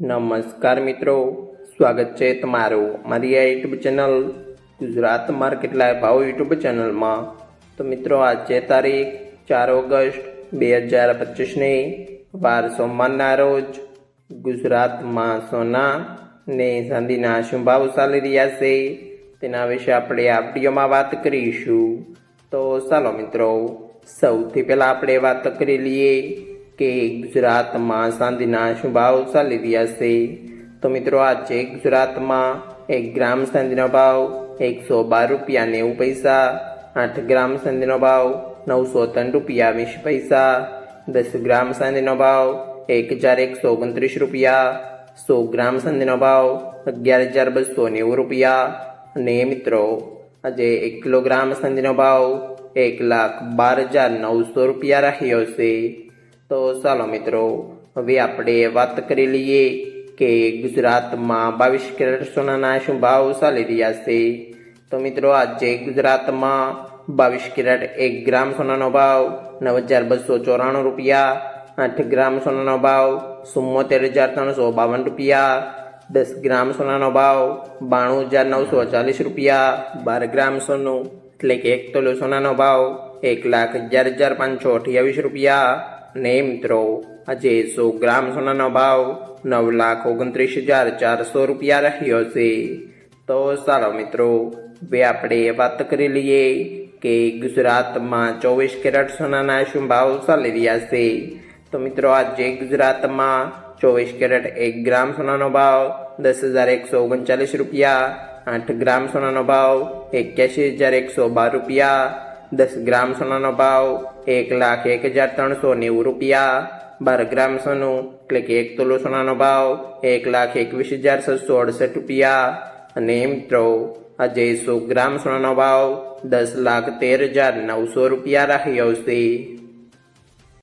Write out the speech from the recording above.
નમસ્કાર મિત્રો, સ્વાગત છે તમારું મારી આ YouTube channel Gujarat market live ભાવ યુટ્યુબ ચેનલમાં। તો મિત્રો આજે તારીખ 4 ઓગસ્ટ 2025ની વાર સોમવારના રોજ ગુજરાતમાં સોના ને ચાંદીના શું ભાવ ચાલી રહ્યા છે તેના વિશે આપણે આ વિડીયોમાં વાત કરીશું। તો ચાલો મિત્રો, સૌથી પહેલાં આપણે વાત કરી લઈએ કે ગુજરાતમાં ચાંદીના શું ભાવ ચાલી રહ્યા છે। તો મિત્રો આજે ગુજરાતમાં 1 ગ્રામ ચાંદીનો ભાવ 112 રૂપિયા 90 પૈસા, 8 ગ્રામ ચાંદીનો ભાવ 903 રૂપિયા 20 પૈસા, 10 ગ્રામ ચાંદીનો ભાવ 1129 રૂપિયા, 100 ગ્રામ ચાંદીનો ભાવ 11,290 રૂપિયા અને મિત્રો આજે 1 કિલોગ્રામ ચાંદીનો ભાવ 1,12,900 રૂપિયા રહ્યો છે। તો ચાલો મિત્રો, હવે આપણે વાત કરી લઈએ કે ગુજરાતમાં 22 કેરેટ સોનાના શું ભાવ ચાલી રહ્યા છે। તો મિત્રો આજે ગુજરાતમાં 22 કેરેટ 1 ગ્રામ સોનાનો ભાવ 9,294 રૂપિયા, 8 ગ્રામ સોનાનો ભાવ 74,352 રૂપિયા, 10 ગ્રામ સોનાનો ભાવ 92,940 રૂપિયા, 12 ગ્રામ સોનું એટલે કે 1 તોલો સોનાનો ભાવ 1,11,528 રૂપિયા અને મિત્રો આજે 100 ગ્રામ સોનાનો ભાવ 9,29,400 રૂપિયા રહ્યો છે। તો ચાલો મિત્રો, હવે આપણે વાત કરી લઈએ કે ગુજરાતમાં 24 કેરેટ સોનાના શું ભાવ ચાલી રહ્યા છે। તો મિત્રો આજે ગુજરાતમાં 24 કેરેટ 1 ગ્રામ સોનાનો ભાવ 10,139 રૂપિયા, 8 ગ્રામ સોનાનો ભાવ 81,112 રૂપિયા, 10 ગ્રામ સોનાનો ભાવ 1,01,390 રૂપિયા, 12 ગ્રામ સોનું એટલે કે 1 તોલો સોનાનો ભાવ 1,21,668 રૂપિયા અને મિત્રો આજે 100 ગ્રામ સોનાનો ભાવ 10,13,900 રૂપિયા રહ્યો છે।